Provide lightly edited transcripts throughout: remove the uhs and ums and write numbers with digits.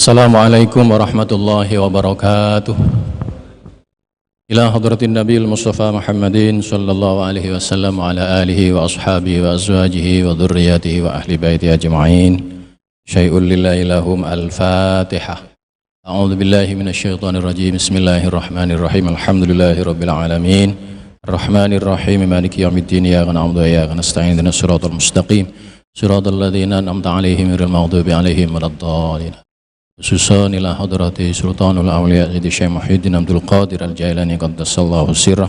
Assalamualaikum warahmatullahi wabarakatuh. Ila hadratin Nabiil Mustafa Muhammadin sallallahu alaihi wasallam wa ala alihi wa ashabihi wa azwajihi wa dhurriyyatihi wa ahli baiti ajma'in. Syai'un lillahi lahum al-Fatihah. A'udzu billahi minasyaitonir rajim. Bismillahirrahmanirrahim. Alhamdulillahi rabbil alamin. Arrahmanir rahim. Maliki yaumiddin. Iyyaka na'budu wa iyyaka nasta'in. Ihdinas siratal mustaqim. Siratal ladzina an'amta 'alaihim ghairil maghdubi 'alaihim waladdallin. Khususan ila hadrati Sultanul Awliya Sayyidi Syekh Muhyiddin Abdul Qadir Al-Jailani qaddasallahu sirrah,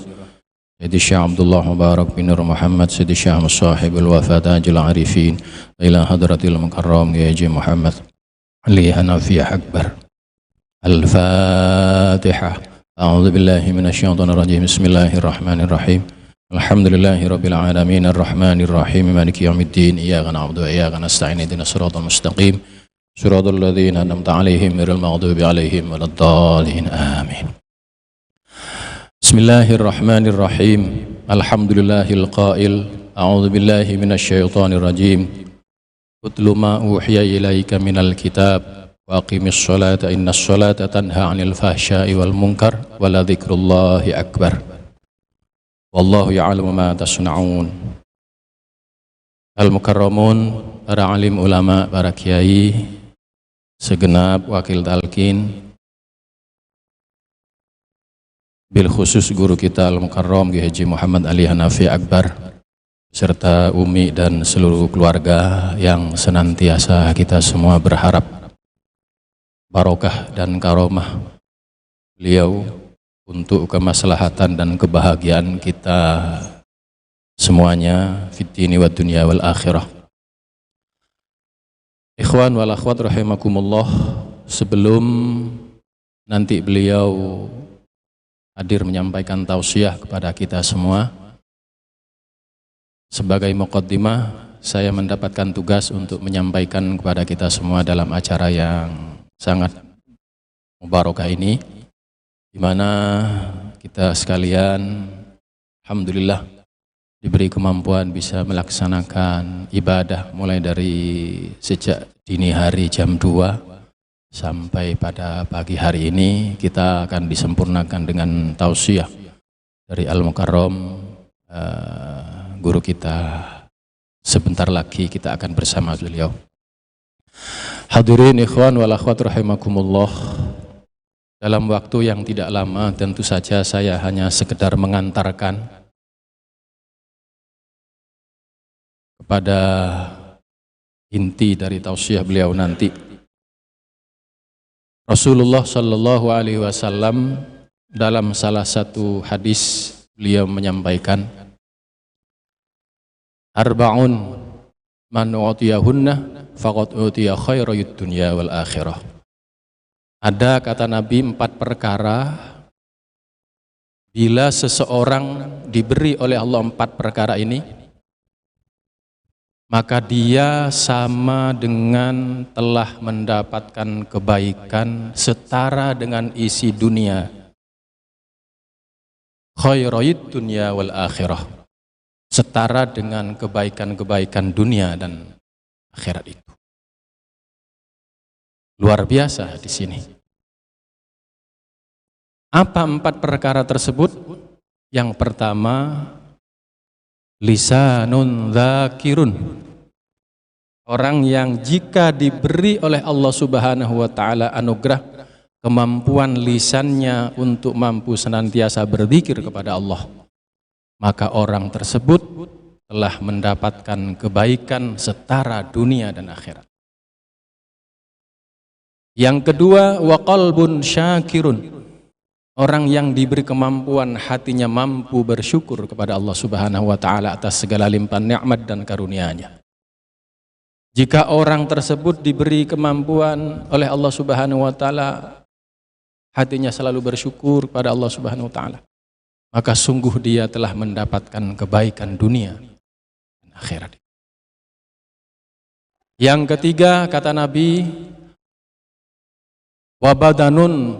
Sayyidi Syekh Abdullah Mubarak bin Nur Muhammad, Sayyidi Syekh Musahibul Wafat Ajil Arifin, ila hadratil Mukarram Haji Muhammad Ali Hanafi Akbar. Al-Fatihah. A'udzu billahi minasyaitonir rajim. Bismillahirrahmanirrahim. Alhamdulillahi rabbil alamin arrahmanir rahim maliki yaumiddin. Iyyaka na'budu wa iyyaka nasta'in. Ihdinas siratal mustaqim. Suratul ladzina an'amta 'alaihim ghairil maghdubi 'alaihim waladdallin. Amin. Bismillahirrahmanirrahim. Alhamdulillahil qail. A'udzu billahi minasyaitonir rajim. Utlu ma uhiya ilaika minal kitab wa aqimis sholata innas sholata tanha 'anil fahsya'i wal munkar wa la dzikrullahi akbar. Wallahu ya'lamu ma tasna'un. Al-mukarramun, para alim ulama, para kiai, segenap wakil talqin, bil khusus guru kita Al-Mukarram Haji Muhammad Ali Hanafi Akbar, serta Umi dan seluruh keluarga yang senantiasa kita semua berharap barokah dan karomah beliau untuk kemaslahatan dan kebahagiaan kita semuanya fid dini wad dunya wal akhirah. Ikhwan wal akhwat rahimakumullah, sebelum nanti beliau hadir menyampaikan tausiah kepada kita semua, sebagai muqaddimah saya mendapatkan tugas untuk menyampaikan kepada kita semua dalam acara yang sangat mubarakah ini, di mana kita sekalian alhamdulillah diberi kemampuan bisa melaksanakan ibadah mulai dari sejak dini hari jam 2 sampai pada pagi hari ini. Kita akan disempurnakan dengan tausiah dari Al-Mukarram, guru kita. Sebentar lagi kita akan bersama beliau. Hadirin ikhwan wal akhwat rahimakumullah, dalam waktu yang tidak lama tentu saja saya hanya sekedar mengantarkan kepada inti dari tausiah beliau nanti. Rasulullah sallallahu alaihi wasallam dalam salah satu hadis beliau menyampaikan, arba'un man utiyahunna faqad utiya khairayud dunya wal akhirah. Ada, kata Nabi, 4 perkara bila seseorang diberi oleh Allah 4 perkara ini, maka dia sama dengan telah mendapatkan kebaikan setara dengan isi dunia. Khairayid dunya wal akhirah, setara dengan kebaikan-kebaikan dunia dan akhirat itu. Luar biasa di sini. Apa 4 perkara tersebut? Yang pertama, lisanun dzakirun, orang yang jika diberi oleh Allah Subhanahu wa taala anugerah kemampuan lisannya untuk mampu senantiasa berzikir kepada Allah, maka orang tersebut telah mendapatkan kebaikan setara dunia dan akhirat. Yang kedua, wa qalbun syakirun, orang yang diberi kemampuan hatinya mampu bersyukur kepada Allah Subhanahu wa taala atas segala limpahan nikmat dan karunia-Nya. Jika orang tersebut diberi kemampuan oleh Allah Subhanahu wa taala hatinya selalu bersyukur kepada Allah Subhanahu wa taala, maka sungguh dia telah mendapatkan kebaikan dunia dan akhirat. Yang ketiga, kata Nabi, wa badanun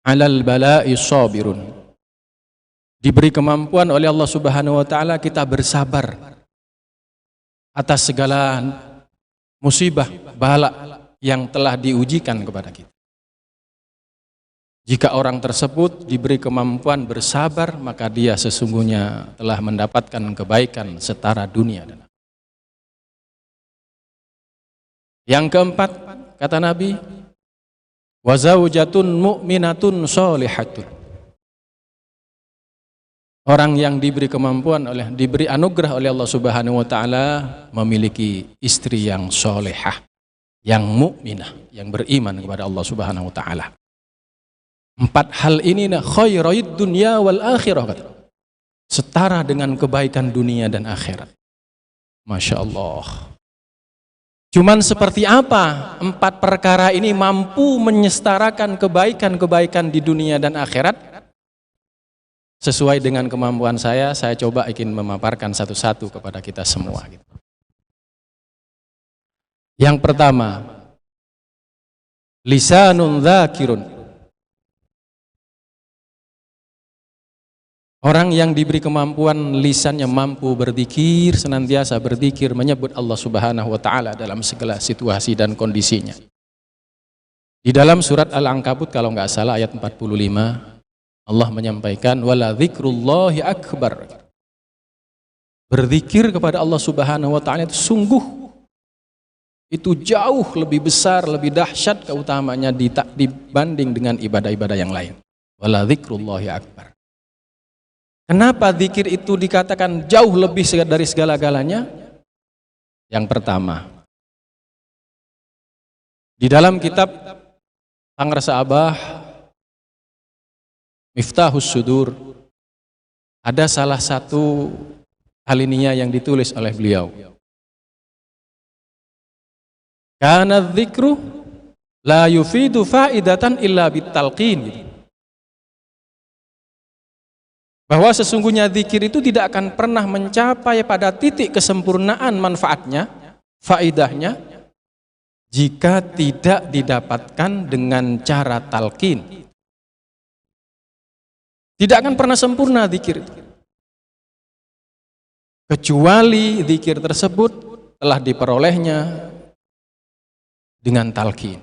alal bala'i sabirun, diberi kemampuan oleh Allah Subhanahu wa taala kita bersabar atas segala musibah, bala yang telah diujikan kepada kita. Jika orang tersebut diberi kemampuan bersabar, maka dia sesungguhnya telah mendapatkan kebaikan setara dunia dan akhirat. Yang keempat, kata Nabi, wa zaujatun mu'minatun sholihatun. Orang yang diberi kemampuan diberi anugerah oleh Allah Subhanahu wa taala memiliki istri yang sholihah, yang mukminah, yang beriman kepada Allah Subhanahu wa taala. 4 hal ini khairid dunya wal akhirah, setara dengan kebaikan dunia dan akhirat. Masya Allah. Cuman seperti apa 4 perkara ini mampu menyestarakan kebaikan-kebaikan di dunia dan akhirat? Sesuai dengan kemampuan saya coba ingin memaparkan satu-satu kepada kita semua. Yang pertama, lisanun dzakirun. Orang yang diberi kemampuan lisannya mampu berzikir, senantiasa berzikir, menyebut Allah Subhanahu wa taala dalam segala situasi dan kondisinya. Di dalam surat Al-Ankabut kalau nggak salah ayat 45, Allah menyampaikan wala dzikrullahi akbar. Berzikir kepada Allah Subhanahu wa taala itu sungguh itu jauh lebih besar, lebih dahsyat keutamanya dibanding dengan ibadah-ibadah yang lain. Wala dzikrullahi akbar. Kenapa zikir itu dikatakan jauh lebih dari segala-galanya? Yang pertama, di dalam kitab Pangrasa Abah Miftahus Sudur ada salah satu alinea yang ditulis oleh beliau. Kana dzikru la yufidu faidatan illa bitalqin. Bahwa sesungguhnya zikir itu tidak akan pernah mencapai pada titik kesempurnaan manfaatnya, faidahnya, jika tidak didapatkan dengan cara talqin. Tidak akan pernah sempurna zikir itu, kecuali zikir tersebut telah diperolehnya dengan talqin.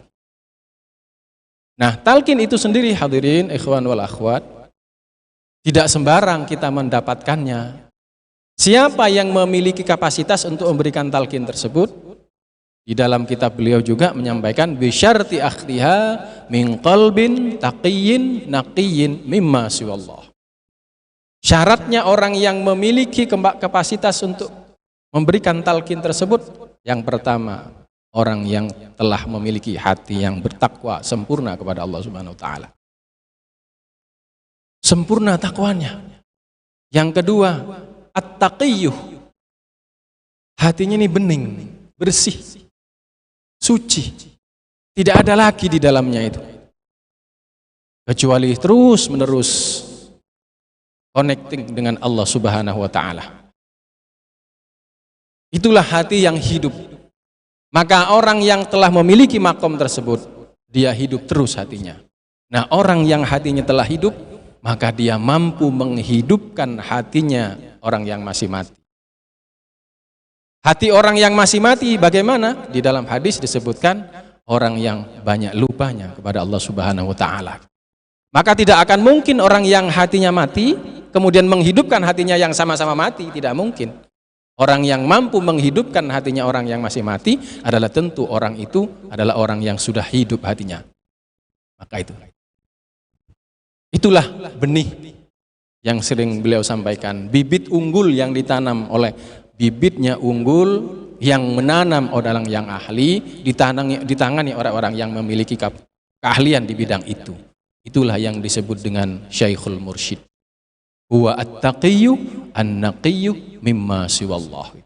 Nah, talqin itu sendiri hadirin ikhwan wal akhwat, tidak sembarang kita mendapatkannya. Siapa yang memiliki kapasitas untuk memberikan talqin tersebut? Di dalam kitab beliau juga menyampaikan bisyarti akhdiha min qalbin taqiyyin naqiyyin mimma siwallah. Syaratnya orang yang memiliki kapasitas untuk memberikan talqin tersebut, yang pertama, orang yang telah memiliki hati yang bertakwa sempurna kepada Allah Subhanahu wa taala. Sempurna takwanya. Yang kedua, at-taqiyyuh. Hatinya ini bening, bersih, suci. Tidak ada lagi di dalamnya itu, kecuali terus-menerus connecting dengan Allah Subhanahu wa taala. Itulah hati yang hidup. Maka orang yang telah memiliki makom tersebut, dia hidup terus hatinya. Nah, orang yang hatinya telah hidup, maka dia mampu menghidupkan hatinya orang yang masih mati. Hati orang yang masih mati bagaimana? Di dalam hadis disebutkan orang yang banyak lupanya kepada Allah Subhanahu wa taala. Maka tidak akan mungkin orang yang hatinya mati kemudian menghidupkan hatinya yang sama-sama mati, tidak mungkin. Orang yang mampu menghidupkan hatinya orang yang masih mati adalah tentu orang itu adalah orang yang sudah hidup hatinya. Maka itulah benih yang sering beliau sampaikan, bibit unggul yang ditanam oleh bibitnya unggul yang menanam orang yang ahli, ditangani orang-orang yang memiliki keahlian di bidang itu. Itulah yang disebut dengan Syekhul Mursyid. Huwa at-taqiyyu an-naqiyyu mimma siwallah.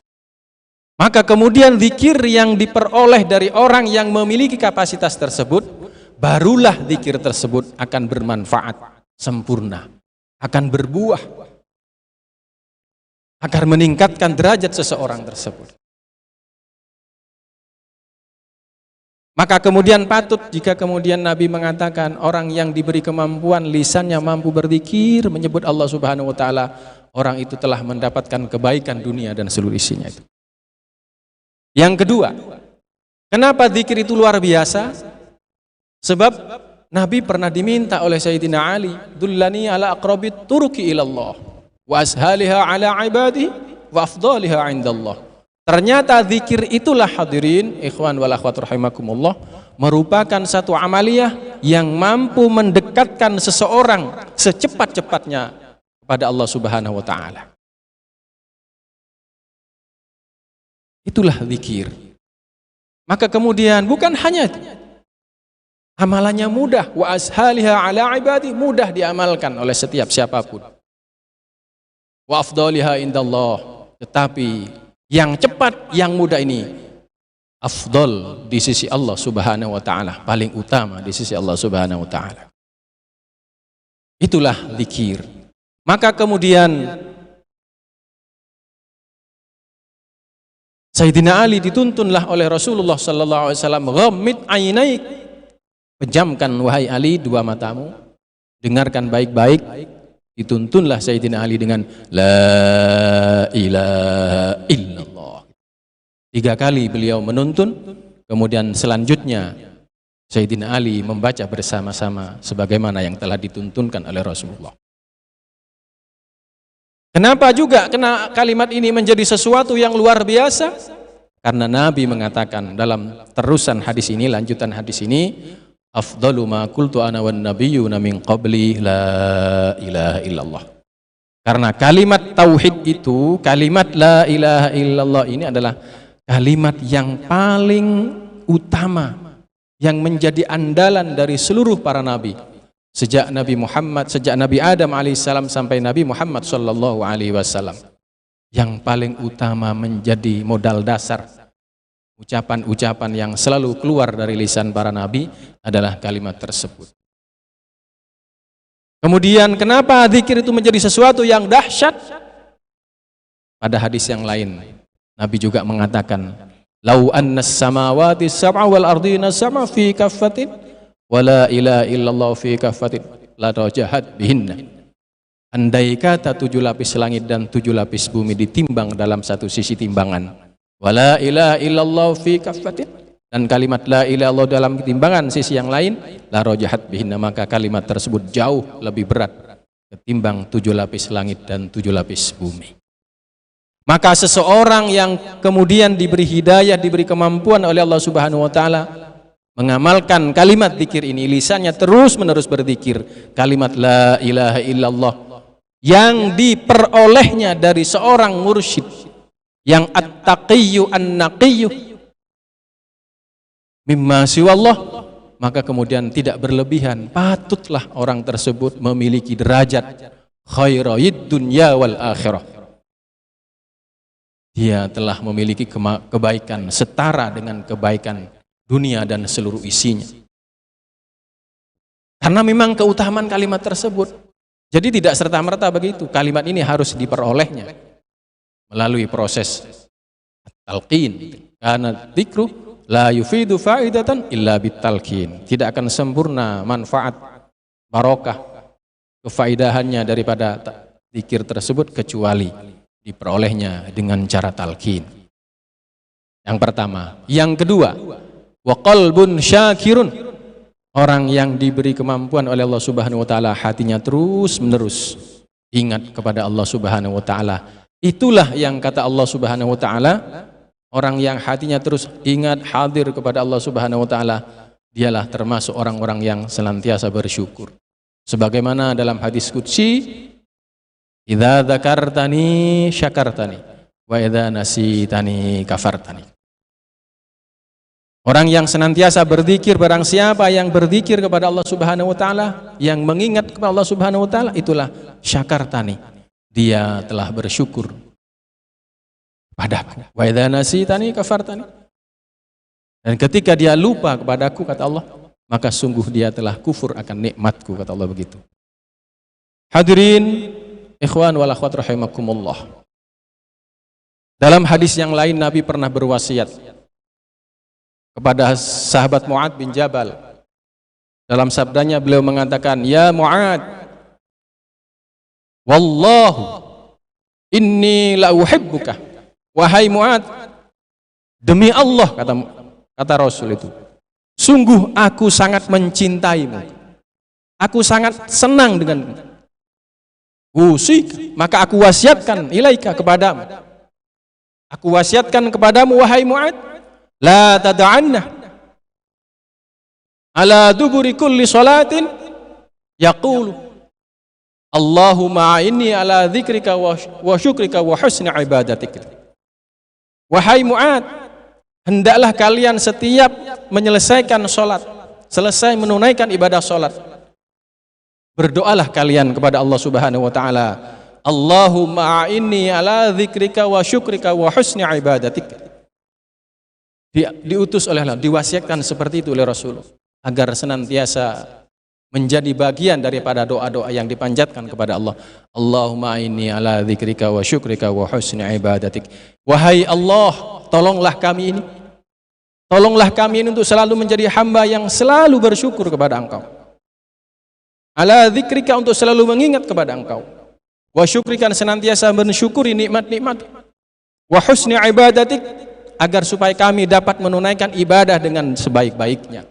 Maka kemudian zikir yang diperoleh dari orang yang memiliki kapasitas tersebut, barulah zikir tersebut akan bermanfaat sempurna, akan berbuah, akan meningkatkan derajat seseorang tersebut. Maka kemudian patut jika kemudian Nabi mengatakan orang yang diberi kemampuan lisannya mampu berzikir, menyebut Allah Subhanahu wa taala, orang itu telah mendapatkan kebaikan dunia dan seluruh isinya itu. Yang kedua, Kenapa zikir itu luar biasa? Sebab Nabi pernah diminta oleh Sayyidina Ali, dullani ala aqrabit turuki ilallah wa ashaliha ala ibadi wa afdaliha indallah. Ternyata zikir itulah, hadirin ikhwan wal akhwat rahimakumullah, merupakan satu amaliyah yang mampu mendekatkan seseorang secepat-cepatnya kepada Allah Subhanahu wa taala. Itulah zikir. Maka kemudian bukan hanya itu, amalannya mudah, wa ashaliha ala ibadi, mudah diamalkan oleh setiap siapapun. Wa afdaliha indallah, tetapi yang cepat, yang mudah ini afdal di sisi Allah Subhanahu wa taala, paling utama di sisi Allah Subhanahu wa taala. Itulah zikir. Maka kemudian Sayyidina Ali dituntunlah oleh Rasulullah sallallahu alaihi wasallam, ghammid ainaik, pejamkan wahai Ali dua matamu, dengarkan baik-baik. Dituntunlah Sayyidina Ali dengan la ilaha illallah. 3 kali beliau menuntun, kemudian selanjutnya Sayyidina Ali membaca bersama-sama sebagaimana yang telah dituntunkan oleh Rasulullah. Kenapa juga kalimat ini menjadi sesuatu yang luar biasa? Karena Nabi mengatakan dalam terusan hadis ini, lanjutan hadis ini, afdalu ma qultu ana wan nabiyyuna min qabli la ilaha illallah. Karena kalimat tauhid itu, kalimat la ilaha illallah ini adalah kalimat yang paling utama, yang menjadi andalan dari seluruh para nabi. Sejak Nabi Muhammad, sejak Nabi Adam alaihissalam sampai Nabi Muhammad sallallahu alaihi wasallam, yang paling utama menjadi modal dasar ucapan-ucapan yang selalu keluar dari lisan para nabi adalah kalimat tersebut. Kemudian kenapa zikir itu menjadi sesuatu yang dahsyat? Pada hadis yang lain Nabi juga mengatakan, lau annas samawati sab'a wal ardina sab'a fi kaffatin wala ilaha illallah fi kaffatin la rajahat bihinna. Andai kata 7 lapis langit dan 7 lapis bumi ditimbang dalam satu sisi timbangan, wala ilaha illallah fi kaffatin, dan kalimat la ilaha illallah dalam timbangan sisi yang lain, la rajahat bihinna, maka kalimat tersebut jauh lebih berat ketimbang 7 lapis langit dan 7 lapis bumi. Maka seseorang yang kemudian diberi hidayah, diberi kemampuan oleh Allah Subhanahu wa taala mengamalkan kalimat zikir ini, lisannya terus menerus berzikir kalimat la ilaha illallah, yang diperolehnya dari seorang mursyid yang at-taqiyyu an-naqiyyu mimma siwallah, maka kemudian tidak berlebihan, patutlah orang tersebut memiliki derajat khairayid dunya wal akhirah. Dia telah memiliki kebaikan setara dengan kebaikan dunia dan seluruh isinya. Karena memang keutamaan kalimat tersebut. Jadi tidak serta-merta begitu. Kalimat ini harus diperolehnya melalui proses talqin. Karena dzikru la yufidu faidatan illa bitalqin. Tidak akan sempurna manfaat barokah kefaidahannya daripada zikir tersebut kecuali diperolehnya dengan cara talqin. Yang pertama. Yang kedua, wa qalbun syakirun, orang yang diberi kemampuan oleh Allah Subhanahu wa taala hatinya terus menerus ingat kepada Allah Subhanahu wa taala. Itulah yang kata Allah Subhanahu wa taala, orang yang hatinya terus ingat hadir kepada Allah Subhanahu wa taala, dialah termasuk orang-orang yang senantiasa bersyukur. Sebagaimana dalam hadis qudsi, idza dzakartani syakartani wa idza nasitani kafartani. Orang yang senantiasa berzikir, barang siapa yang berzikir kepada Allah Subhanahu wa taala, yang mengingat kepada Allah Subhanahu wa taala, itulah syakartani, dia telah bersyukur padaku. Wa idza nasitani kafartani, dan ketika dia lupa kepadaku, kata Allah, maka sungguh dia telah kufur akan nikmatku, kata Allah begitu. Hadirin ikhwan wal akhwat rahimakumullah. Dalam hadis yang lain Nabi pernah berwasiat kepada sahabat Mu'ad bin Jabal. Dalam sabdanya beliau mengatakan, ya Mu'ad, wallahu inni la uhibbuka. Wahai Mu'ad, demi Allah, kata kata Rasul itu, sungguh aku sangat mencintaimu, aku sangat senang denganmu. Usik, maka aku wasiatkan ilaika kepadamu, aku wasiatkan kepadamu wahai Mu'ad, la tad'anna ala duburi kulli salatin yaqulu Allahumma inni ala dzikrika wa syukrika wa husni ibadatik. Wahai Mu'ad, hendaklah kalian setiap menyelesaikan sholat, selesai menunaikan ibadah sholat, berdoalah kalian kepada Allah Subhanahu wa ta'ala, Allahumma inni ala dzikrika wa syukrika wa husni ibadatik. Diutus oleh Allah, diwasiatkan seperti itu oleh Rasul, agar senantiasa menjadi bagian daripada doa-doa yang dipanjatkan kepada Allah. Allahumma inni ala dzikrika wa syukrika wa husni ibadatik. Wahai Allah, tolonglah kami ini. Tolonglah kami ini untuk selalu menjadi hamba yang selalu bersyukur kepada Engkau. Ala dzikrika, untuk selalu mengingat kepada Engkau. Wa syukrika, senantiasa mensyukuri nikmat-nikmat. Wa husni ibadatik, agar supaya kami dapat menunaikan ibadah dengan sebaik-baiknya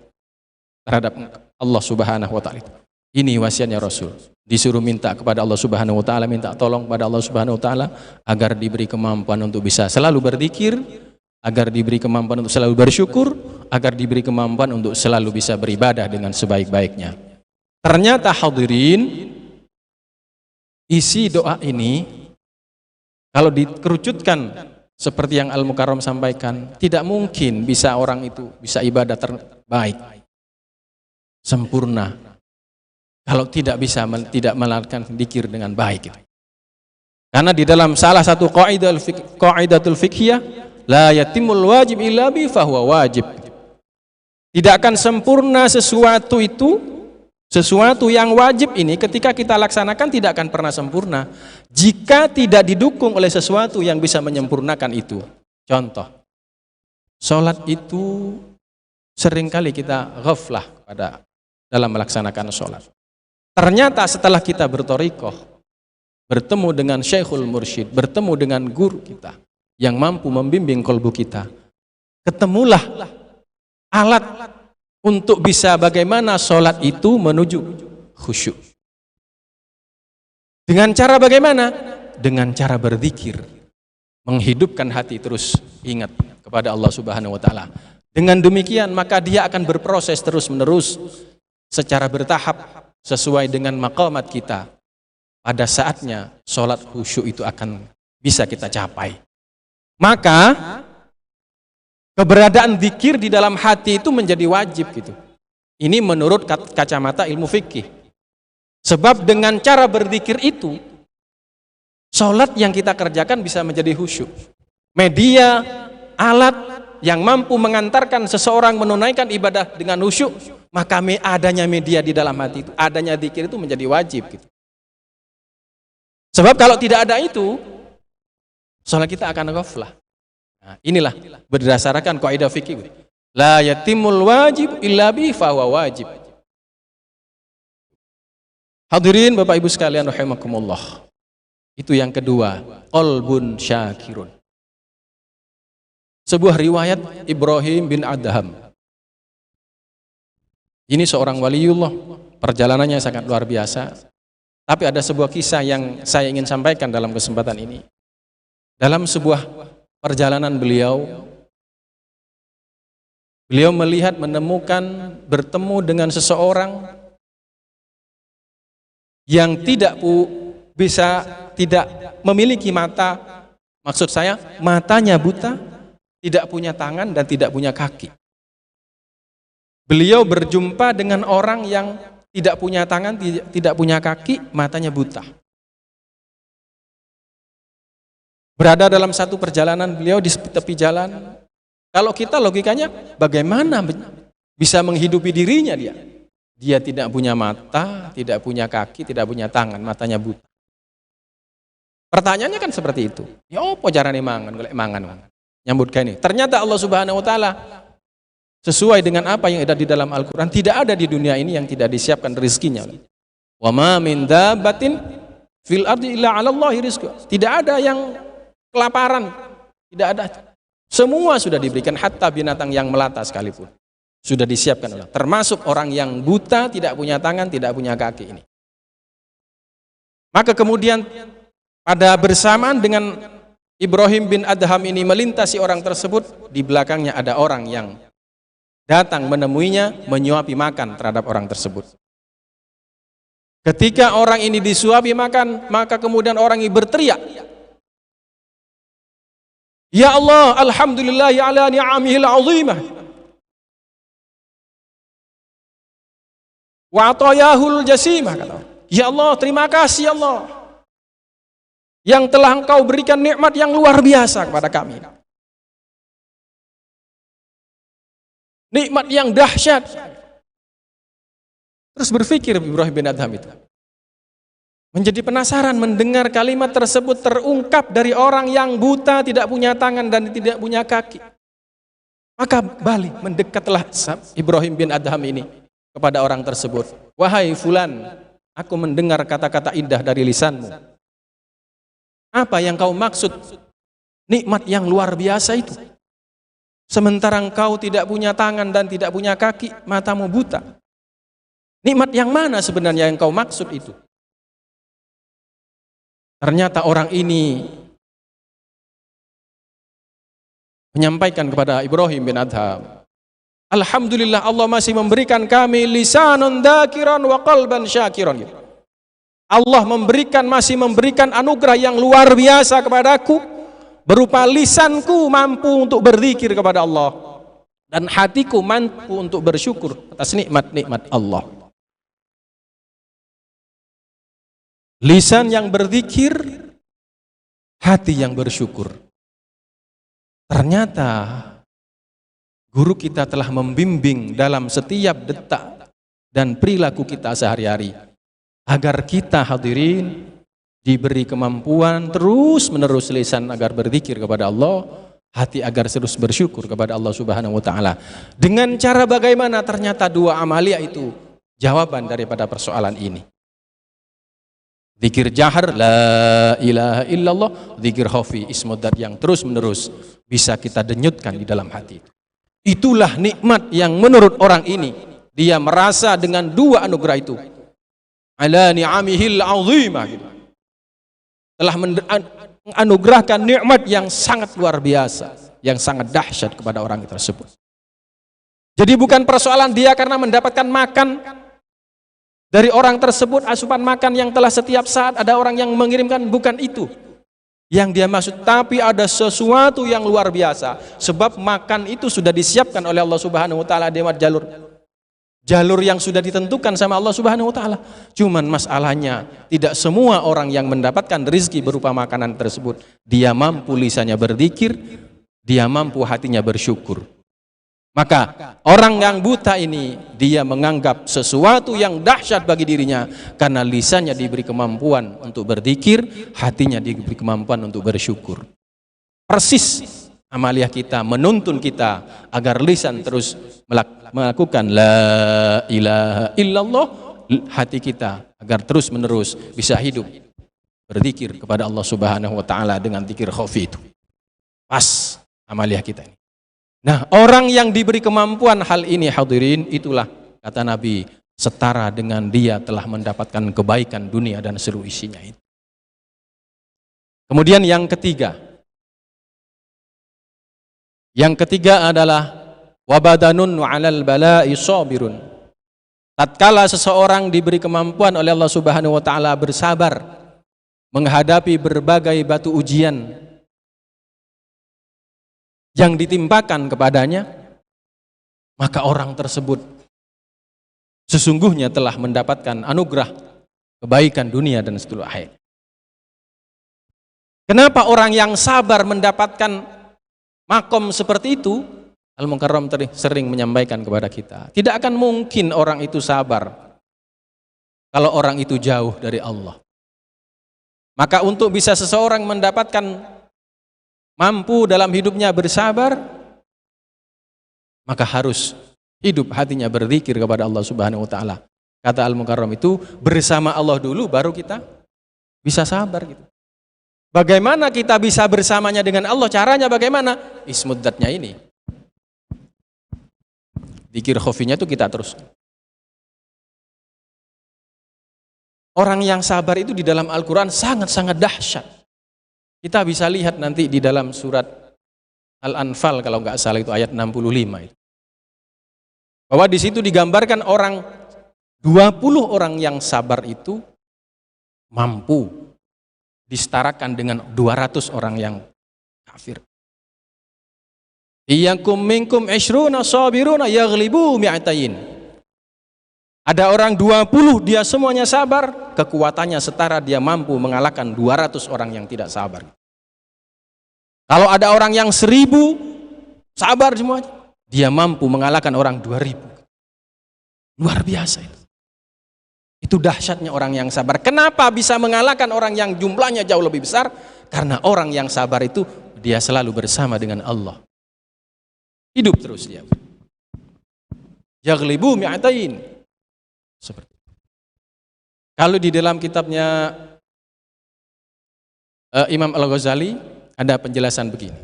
terhadap Allah Subhanahu wa ta'ala. Ini wasiatnya Rasul. Disuruh minta kepada Allah Subhanahu wa ta'ala, minta tolong kepada Allah Subhanahu wa ta'ala agar diberi kemampuan untuk bisa selalu berzikir, agar diberi kemampuan untuk selalu bersyukur, agar diberi kemampuan untuk selalu bisa beribadah dengan sebaik-baiknya. Ternyata hadirin, isi doa ini kalau dikerucutkan seperti yang Al-Mukarram sampaikan, tidak mungkin bisa orang itu bisa ibadah terbaik, sempurna, kalau tidak bisa tidak melakukan zikir dengan baik. Karena di dalam salah satu qaidatul fiqhiyah, la yatimul wajib illa bi fahuwa wajib. Tidak akan sempurna sesuatu itu, sesuatu yang wajib ini ketika kita laksanakan tidak akan pernah sempurna jika tidak didukung oleh sesuatu yang bisa menyempurnakan itu. Contoh, sholat itu seringkali kita ghaflah dalam melaksanakan sholat. Ternyata setelah kita berthariqah, bertemu dengan Syekhul Mursyid, bertemu dengan guru kita yang mampu membimbing kalbu kita, ketemulah alat untuk bisa bagaimana sholat itu menuju khusyuk. Dengan cara bagaimana? Dengan cara berzikir, menghidupkan hati terus ingat kepada Allah Subhanahu wa ta'ala. Dengan demikian maka dia akan berproses terus-menerus secara bertahap sesuai dengan maqamat kita. Pada saatnya sholat khusyuk itu akan bisa kita capai. Maka keberadaan zikir di dalam hati itu menjadi wajib gitu. Ini menurut kacamata ilmu fikih. Sebab dengan cara berzikir itu sholat yang kita kerjakan bisa menjadi khusyuk. Media, alat yang mampu mengantarkan seseorang menunaikan ibadah dengan khusyuk, maka adanya media di dalam hati itu, adanya zikir itu menjadi wajib gitu. Sebab kalau tidak ada itu, sholat kita akan ghaflah. Nah, inilah berdasarkan kaidah fikih. La yatimul wajib illa bi fahuwa wajib. Hadirin Bapak Ibu sekalian rahimakumullah. Itu yang kedua, qalbun syakirun. Sebuah riwayat Ibrahim bin Adham. Ini seorang waliullah, perjalanannya sangat luar biasa. Tapi ada sebuah kisah yang saya ingin sampaikan dalam kesempatan ini. Dalam sebuah perjalanan beliau melihat, menemukan, bertemu dengan seseorang yang tidak memiliki mata. Maksud saya, matanya buta, tidak punya tangan dan tidak punya kaki. Beliau berjumpa dengan orang yang tidak punya tangan, tidak punya kaki, matanya buta. Berada dalam satu perjalanan beliau di tepi jalan. Kalau kita logikanya, bagaimana bisa menghidupi dirinya dia? Dia tidak punya mata, tidak punya kaki, tidak punya tangan, matanya buta. Pertanyaannya kan seperti itu. Ya apa carane mangan, golek mangan. Nyambut ini. Ternyata Allah Subhanahu wa taala sesuai dengan apa yang ada di dalam Al-Qur'an, tidak ada di dunia ini yang tidak disiapkan rezekinya. Wa ma min dabbatin fil ardi illa 'ala Allahi rizquha. Tidak ada yang kelaparan, tidak ada. Semua sudah diberikan, hatta binatang yang melata sekalipun sudah disiapkan oleh, termasuk orang yang buta, tidak punya tangan, tidak punya kaki ini. Maka kemudian pada bersamaan dengan Ibrahim bin Adham ini melintasi orang tersebut, di belakangnya ada orang yang datang menemuinya, menyuapi makan terhadap orang tersebut. Ketika orang ini disuapi makan, maka kemudian orang ini berteriak, "Ya Allah, alhamdulillah ala ni'amihil azimah wa atayahul jasimah." Kata, "Ya Allah, terima kasih ya Allah yang telah Engkau berikan nikmat yang luar biasa kepada kami. Nikmat yang dahsyat." Terus berpikir Ibrahim bin Adham itu, menjadi penasaran mendengar kalimat tersebut terungkap dari orang yang buta, tidak punya tangan dan tidak punya kaki. Maka balik mendekatlah Ibrahim bin Adham ini kepada orang tersebut. "Wahai fulan, aku mendengar kata-kata indah dari lisanmu. Apa yang kau maksud nikmat yang luar biasa itu? Sementara engkau tidak punya tangan dan tidak punya kaki, matamu buta. Nikmat yang mana sebenarnya yang kau maksud itu?" Ternyata orang ini menyampaikan kepada Ibrahim bin Adham, "Alhamdulillah, Allah masih memberikan kami lisanun dzakiran wa qalban syakiran." Allah masih memberikan anugerah yang luar biasa kepadaku, berupa lisanku mampu untuk berzikir kepada Allah dan hatiku mampu untuk bersyukur atas nikmat-nikmat Allah. Lisan yang berzikir, hati yang bersyukur. Ternyata guru kita telah membimbing dalam setiap detak dan perilaku kita sehari-hari, agar kita hadirin diberi kemampuan terus-menerus lisan agar berzikir kepada Allah, hati agar terus bersyukur kepada Allah Subhanahu wa taala. Dengan cara bagaimana? Ternyata dua amalia itu jawaban daripada persoalan ini. Zikir jahar, la ilaha illallah, zikir khafi, ismuddad yang terus-menerus bisa kita denyutkan di dalam hati. Itulah nikmat yang menurut orang ini, dia merasa dengan dua anugerah itu, ala ni'amihil azimah, gitu, telah menganugerahkan nikmat yang sangat luar biasa, yang sangat dahsyat kepada orang tersebut. Jadi bukan persoalan dia karena mendapatkan makan dari orang tersebut, asupan makan yang telah setiap saat ada orang yang mengirimkan, bukan itu yang dia maksud, tapi ada sesuatu yang luar biasa. Sebab makan itu sudah disiapkan oleh Allah Subhanahu wa taala lewat jalur yang sudah ditentukan sama Allah Subhanahu wa taala. Cuman masalahnya tidak semua orang yang mendapatkan rezeki berupa makanan tersebut dia mampu lisannya berzikir, dia mampu hatinya bersyukur. Maka orang yang buta ini dia menganggap sesuatu yang dahsyat bagi dirinya karena lisannya diberi kemampuan untuk berzikir, hatinya diberi kemampuan untuk bersyukur. Persis amalia kita menuntun kita agar lisan terus melakukan la ilaha illallah, hati kita agar terus menerus bisa hidup berzikir kepada Allah Subhanahu wa taala dengan zikir khafi itu. Pas amalia kita ini. Nah, orang yang diberi kemampuan hal ini hadirin, itulah kata Nabi, setara dengan dia telah mendapatkan kebaikan dunia dan seluruh isinya itu. Kemudian yang ketiga adalah wabadanun 'alal bala'i sabirun. Tatkala seseorang diberi kemampuan oleh Allah Subhanahu wa taala bersabar menghadapi berbagai batu ujian yang ditimpakan kepadanya, maka orang tersebut sesungguhnya telah mendapatkan anugerah kebaikan dunia dan seluruh akhirat. Kenapa orang yang sabar mendapatkan makom seperti itu? Al-Mukarram sering menyampaikan kepada kita, tidak akan mungkin orang itu sabar kalau orang itu jauh dari Allah. Maka untuk bisa seseorang mendapatkan mampu dalam hidupnya bersabar, maka harus hidup hatinya berzikir kepada Allah Subhanahu wa taala. Kata Al-Mukarram itu, bersama Allah dulu baru kita bisa sabar gitu. Bagaimana kita bisa bersamanya dengan Allah? Caranya bagaimana? Ismuddatnya ini. Dzikir khofinya itu kita terus. Orang yang sabar itu di dalam Al-Quran sangat-sangat dahsyat. Kita bisa lihat nanti di dalam surat Al-Anfal kalau nggak salah itu ayat 65 itu. Bahwa di situ digambarkan orang 20 orang yang sabar itu mampu disetarakan dengan 200 orang yang kafir. Iyakum minkum ishruna sabiruna yaghlibu mi'atain. Ada orang 20 dia semuanya sabar, kekuatannya setara dia mampu mengalahkan 200 orang yang tidak sabar. Kalau ada orang yang 1000 sabar semuanya, dia mampu mengalahkan orang 2000. Luar biasa itu. Itu dahsyatnya orang yang sabar. Kenapa bisa mengalahkan orang yang jumlahnya jauh lebih besar? Karena orang yang sabar itu dia selalu bersama dengan Allah. Hidup terus dia. Yaghlibu mi'atain. Seperti itu. Kalau di dalam kitabnya Imam Al-Ghazali ada penjelasan begini.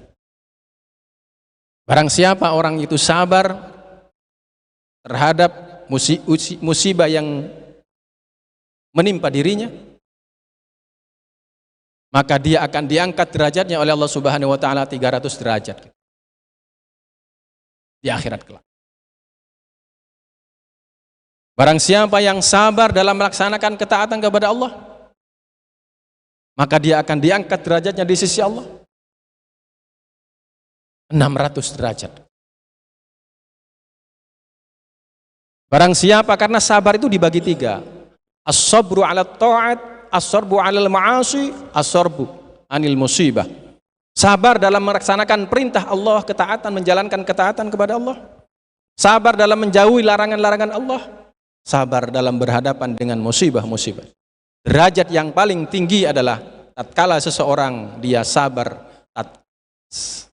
Barang siapa orang itu sabar terhadap musibah yang menimpa dirinya, maka dia akan diangkat derajatnya oleh Allah Subhanahu wa taala 300 derajat di akhirat kelak. Barang siapa yang sabar dalam melaksanakan ketaatan kepada Allah, maka dia akan diangkat derajatnya di sisi Allah 600 derajat. Barang siapa, karena sabar itu dibagi 3. As-sabru 'ala ta'at, as-sabru 'alal ma'asi, as-sabru 'anil musibah. Sabar dalam melaksanakan perintah Allah, ketaatan, menjalankan ketaatan kepada Allah. Sabar dalam menjauhi larangan-larangan Allah. Sabar dalam berhadapan dengan musibah-musibah. Derajat yang paling tinggi adalah tatkala seseorang dia sabar,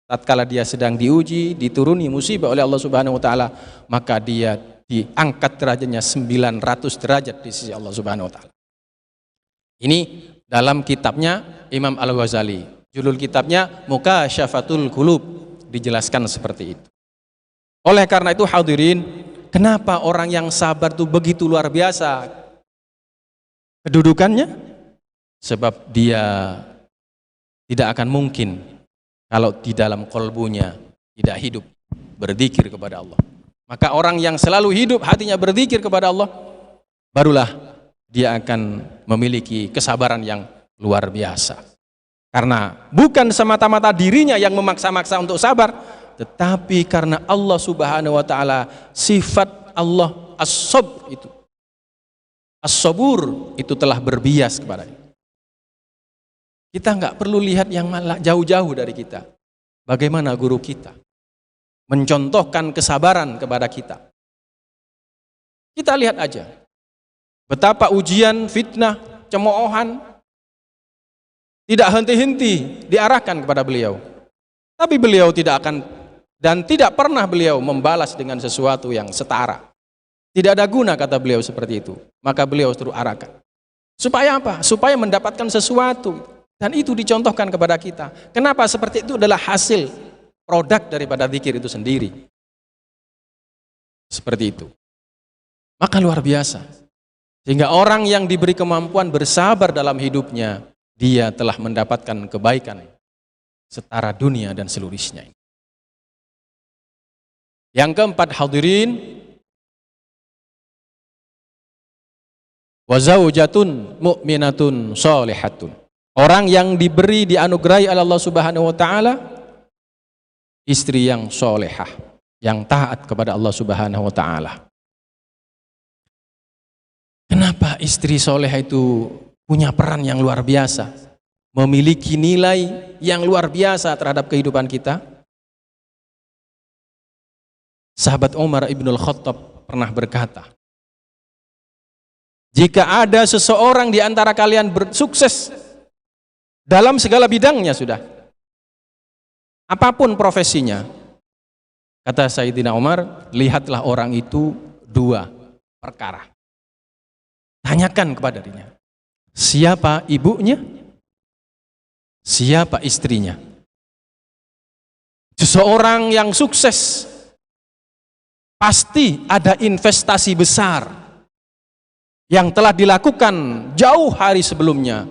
tatkala dia sedang diuji, dituruni musibah oleh Allah Subhanahu wa taala, maka dia diangkat derajatnya 900 derajat di sisi Allah Subhanahu wa taala. Ini dalam kitabnya Imam Al-Ghazali. Judul kitabnya Mukasyafatul Qulub, dijelaskan seperti itu. Oleh karena itu hadirin, kenapa orang yang sabar itu begitu luar biasa kedudukannya? Sebab dia tidak akan mungkin kalau di dalam kolbunya tidak hidup berzikir kepada Allah. Maka orang yang selalu hidup hatinya berzikir kepada Allah, barulah dia akan memiliki kesabaran yang luar biasa. Karena bukan semata-mata dirinya yang memaksa-maksa untuk sabar, tetapi karena Allah Subhanahu wa taala, sifat Allah as-sabr itu. As-sabur itu telah berbias kepadanya. Kita nggak perlu lihat yang malah jauh-jauh dari kita. Bagaimana guru kita mencontohkan kesabaran kepada kita. Kita lihat aja betapa ujian, fitnah, cemoohan tidak henti-henti diarahkan kepada beliau. Tapi beliau tidak akan dan tidak pernah beliau membalas dengan sesuatu yang setara. Tidak ada guna kata beliau seperti itu. Maka beliau terus arahkan. Supaya apa? Supaya mendapatkan sesuatu. Dan itu dicontohkan kepada kita. Kenapa? Seperti itu adalah hasil produk daripada zikir itu sendiri. Seperti itu. Maka luar biasa. Sehingga orang yang diberi kemampuan bersabar dalam hidupnya, dia telah mendapatkan kebaikan setara dunia dan seluruh isinya. Yang keempat hadirin, wa zaujatun mu'minatun sholihatun. Orang yang diberi, dianugerahi oleh Allah Subhanahu wa taala istri yang solehah, yang taat kepada Allah Subhanahu wa taala. Kenapa istri solehah itu punya peran yang luar biasa, memiliki nilai yang luar biasa terhadap kehidupan kita? Sahabat Umar Ibnul Khattab pernah berkata, jika ada seseorang di antara kalian bersukses dalam segala bidangnya sudah, apapun profesinya, kata Sayyidina Umar, lihatlah orang itu 2 perkara. Tanyakan kepada dirinya, siapa ibunya siapa istrinya. Seseorang yang sukses pasti ada investasi besar yang telah dilakukan jauh hari sebelumnya.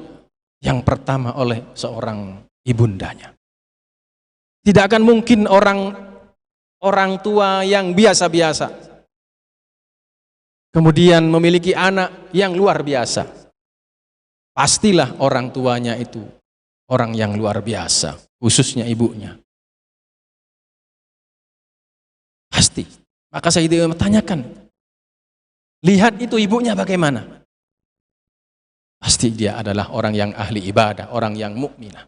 Yang pertama oleh seorang ibundanya. Tidak akan mungkin orang tua yang biasa-biasa kemudian memiliki anak yang luar biasa. Pastilah orang tuanya itu orang yang luar biasa, khususnya ibunya. Pasti. Maka saya tanyakan, lihat itu ibunya bagaimana? Pasti dia adalah orang yang ahli ibadah, orang yang mukminah.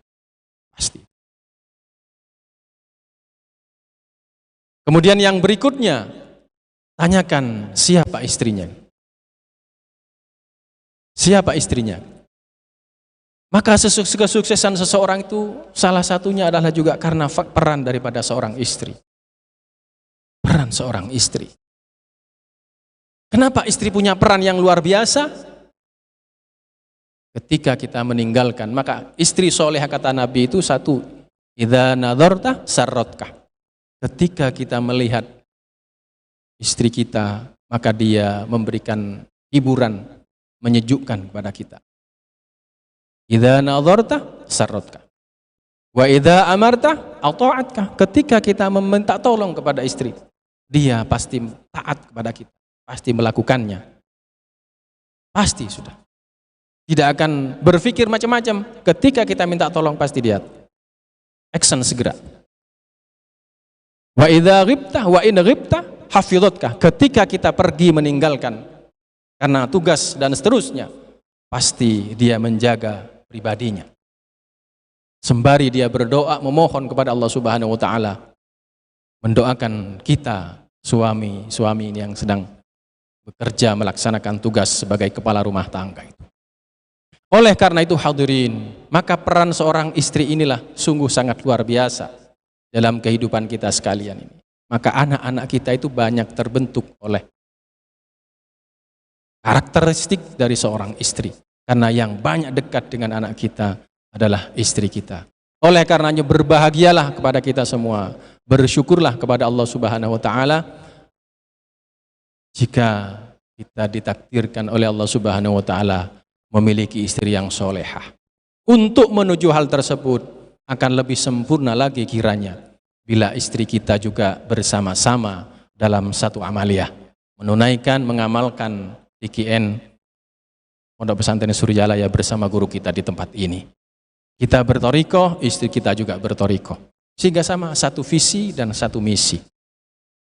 Pasti. Kemudian yang berikutnya, tanyakan siapa istrinya. Siapa istrinya? Maka kesuksesan seseorang itu salah satunya adalah juga karena peran daripada seorang istri. Peran seorang istri. Kenapa istri punya peran yang luar biasa? Ketika kita meninggalkan, maka istri solehah kata Nabi itu satu, idza nadharta sarratka. Ketika kita melihat istri kita, maka dia memberikan hiburan, menyejukkan kepada kita. Idza nadharta sarratka. Wa idza amarta ata'atka. Ketika kita meminta tolong kepada istri, dia pasti taat kepada kita, pasti melakukannya. Pasti sudah. Tidak akan berpikir macam-macam. Ketika kita minta tolong pasti dia action segera. Wa idza ghibta wa in ghibta hafizatka. Ketika kita pergi meninggalkan karena tugas dan seterusnya, pasti dia menjaga pribadinya. Sembari dia berdoa memohon kepada Allah Subhanahu wa taala, mendoakan kita suami-suami yang sedang bekerja melaksanakan tugas sebagai kepala rumah tangga itu. Oleh karena itu hadirin, maka peran seorang istri inilah sungguh sangat luar biasa dalam kehidupan kita sekalian ini. Maka anak-anak kita itu banyak terbentuk oleh karakteristik dari seorang istri. Karena yang banyak dekat dengan anak kita adalah istri kita. Oleh karenanya berbahagialah kepada kita semua. Bersyukurlah kepada Allah Subhanahu wa taala jika kita ditakdirkan oleh Allah Subhanahu wa taala memiliki istri yang solehah. Untuk menuju hal tersebut akan lebih sempurna lagi kiranya bila istri kita juga bersama-sama dalam satu amaliyah, menunaikan, mengamalkan TKN Pondok Pesantren Suryalaya bersama guru kita di tempat ini. Kita bertorikoh, istri kita juga bertorikoh, sehingga sama satu visi dan satu misi.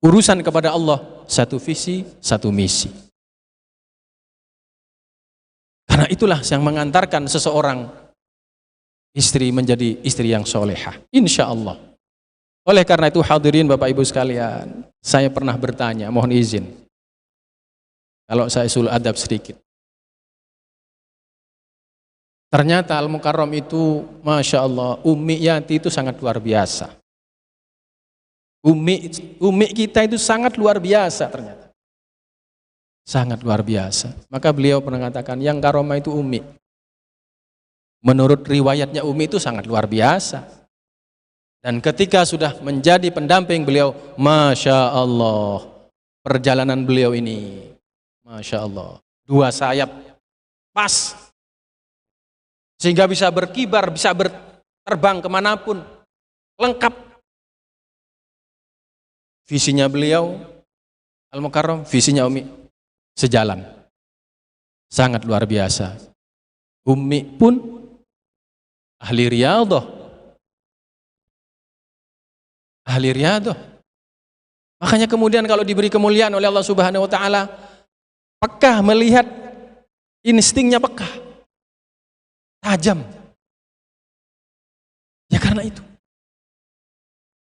Urusan kepada Allah satu visi, satu misi. Karena itulah yang mengantarkan seseorang istri menjadi istri yang solehah. Insya Allah. Oleh karena itu hadirin Bapak Ibu sekalian, saya pernah bertanya, mohon izin. Kalau saya sul adab sedikit. Ternyata Al-Mukarram itu, Masya Allah, Umi Yati itu sangat luar biasa. Umi kita itu sangat luar biasa ternyata. Sangat luar biasa. Maka beliau pernah mengatakan yang karomah itu Umi. Menurut riwayatnya Umi itu sangat luar biasa. Dan ketika sudah menjadi pendamping beliau, Masya Allah, perjalanan beliau ini, Masya Allah, 2 sayap pas. Sehingga bisa berkibar, bisa terbang kemanapun. Lengkap. Visinya beliau, Al-Mukarram, visinya Umi. Sejalan. Sangat luar biasa. Umi pun ahli riyadhah. Ahli riyadhah. Makanya kemudian kalau diberi kemuliaan oleh Allah Subhanahu wa taala, pekah melihat, instingnya pekah. Tajam. Ya karena itu.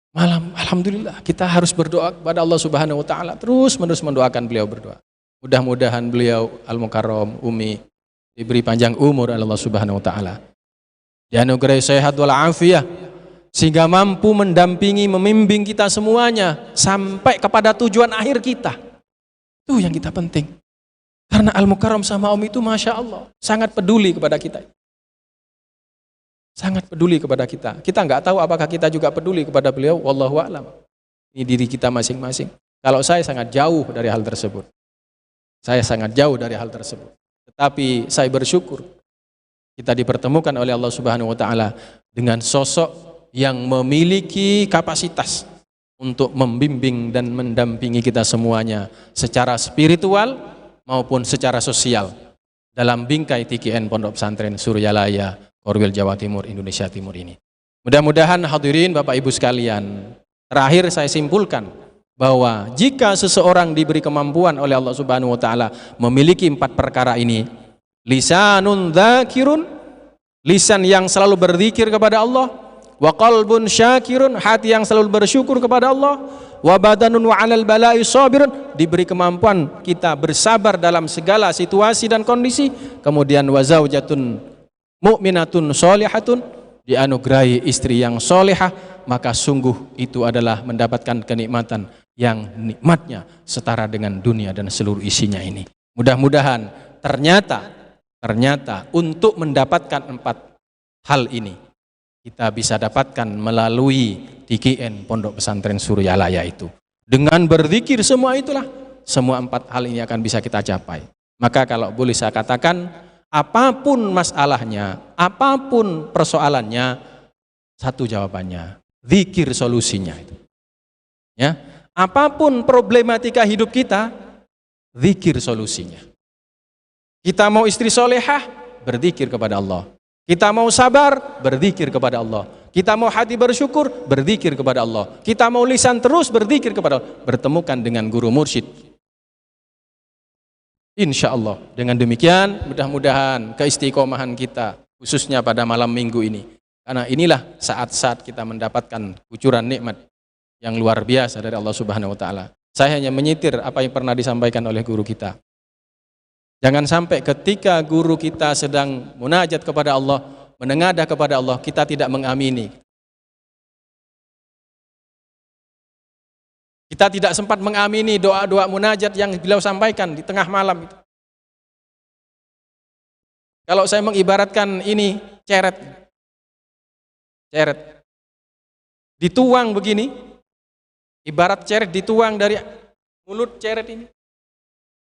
Malam alhamdulillah kita harus berdoa kepada Allah Subhanahu wa taala, terus-menerus mendoakan beliau berdoa. Mudah-mudahan beliau Al-Mukarram Umi diberi panjang umur oleh Allah Subhanahu wa taala. Dianugerahi sehat wal afiyah sehingga mampu mendampingi, membimbing kita semuanya sampai kepada tujuan akhir kita. Itu yang kita penting. Karena Al-Mukarram sama Umi itu Masya Allah sangat peduli kepada kita. sangat peduli kepada kita. Kita nggak tahu apakah kita juga peduli kepada beliau, wallahu a'lam. Ini diri kita masing-masing. Kalau saya sangat jauh dari hal tersebut. Saya sangat jauh dari hal tersebut. Tetapi saya bersyukur kita dipertemukan oleh Allah Subhanahu wa taala dengan sosok yang memiliki kapasitas untuk membimbing dan mendampingi kita semuanya secara spiritual maupun secara sosial dalam bingkai TKN Pondok Pesantren Suryalaya, Korwil, Jawa Timur, Indonesia Timur ini. Mudah-mudahan hadirin Bapak Ibu sekalian, terakhir saya simpulkan bahwa jika seseorang diberi kemampuan oleh Allah Subhanahu wa taala memiliki 4 perkara ini, lisanun dzakirun, lisan yang selalu berzikir kepada Allah, wa qalbun syakirun, hati yang selalu bersyukur kepada Allah, wa badanun wa 'alal bala'i sabirun, diberi kemampuan kita bersabar dalam segala situasi dan kondisi, kemudian wa zaujatun mu'minatun sholihatun, dianugerahi istri yang solehah, maka sungguh itu adalah mendapatkan kenikmatan yang nikmatnya setara dengan dunia dan seluruh isinya ini. Mudah-mudahan ternyata untuk mendapatkan 4 hal ini kita bisa dapatkan melalui TKN Pondok Pesantren Suryalaya itu. Dengan berzikir semua itulah, semua 4 hal ini akan bisa kita capai. Maka kalau boleh saya katakan, apapun masalahnya, apapun persoalannya, satu jawabannya, zikir solusinya itu. Ya, apapun problematika hidup kita, zikir solusinya. Kita mau istri solehah, berzikir kepada Allah. Kita mau sabar, berzikir kepada Allah. Kita mau hati bersyukur, berzikir kepada Allah. Kita mau lisan terus berzikir kepada Allah. Bertemukan dengan guru mursyid. Insya Allah. Dengan demikian, mudah-mudahan keistiqomahan kita, khususnya pada malam minggu ini. Karena inilah saat-saat kita mendapatkan kucuran nikmat yang luar biasa dari Allah Subhanahu wa taala. Saya hanya menyitir apa yang pernah disampaikan oleh guru kita. Jangan sampai ketika guru kita sedang munajat kepada Allah, menengadah kepada Allah, kita tidak mengamini. Kita tidak sempat mengamini doa-doa munajat yang beliau sampaikan di tengah malam itu. Kalau saya mengibaratkan ini ceret. Dituang begini, ibarat ceret dituang dari mulut ceret ini.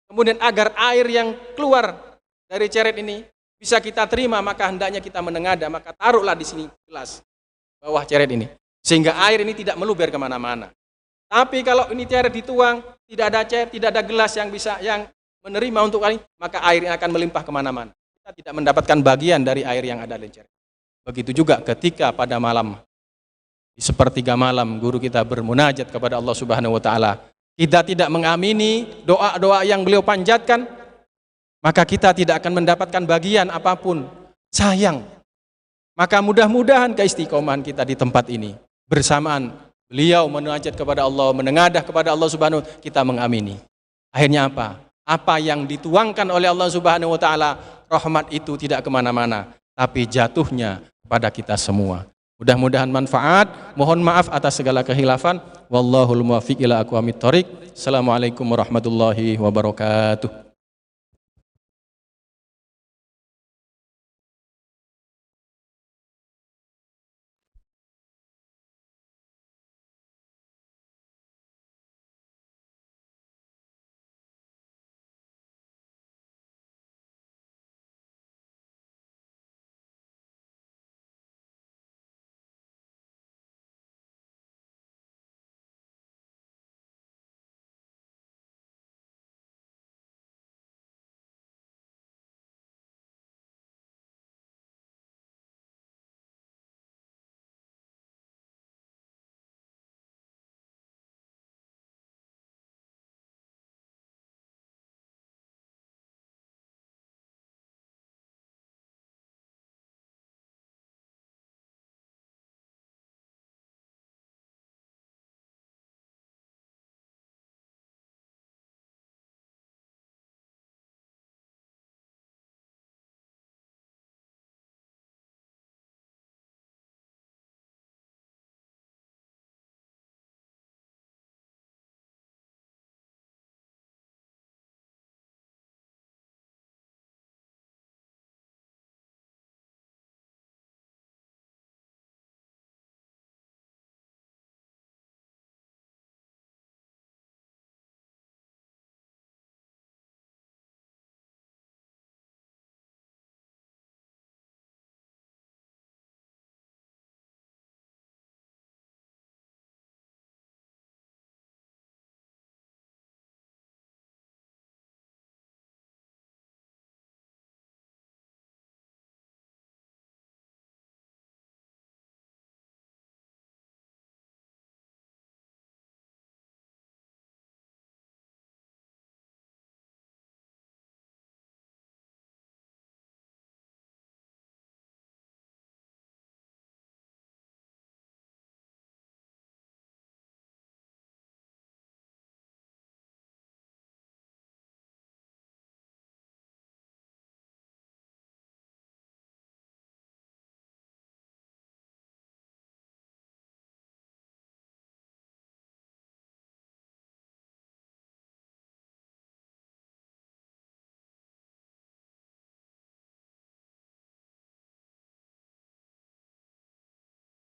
Kemudian agar air yang keluar dari ceret ini bisa kita terima, maka hendaknya kita menengadah, maka taruhlah di sini gelas bawah ceret ini, sehingga air ini tidak meluber kemana-mana. Tapi kalau ini ceret dituang, tidak ada ceret, tidak ada gelas yang bisa yang menerima untuk kali, maka air ini akan melimpah kemana-mana. Kita tidak mendapatkan bagian dari air yang ada di ceret. Begitu juga ketika pada malam, di sepertiga malam, guru kita bermunajat kepada Allah Subhanahu wa taala. Kita tidak mengamini doa-doa yang beliau panjatkan, maka kita tidak akan mendapatkan bagian apapun. Sayang. Maka mudah-mudahan keistiqomahan kita di tempat ini, bersamaan beliau munajat kepada Allah, menengadah kepada Allah Subhanahu wa taala, kita mengamini. Akhirnya apa? Apa yang dituangkan oleh Allah Subhanahu wa taala, rahmat itu tidak kemana-mana, tapi jatuhnya kepada kita semua. Mudah-mudahan manfaat. Mohon maaf atas segala kehilafan. Wallahul muwaffiq ila aqwamit thoriq. Assalamualaikum warahmatullahi wabarakatuh.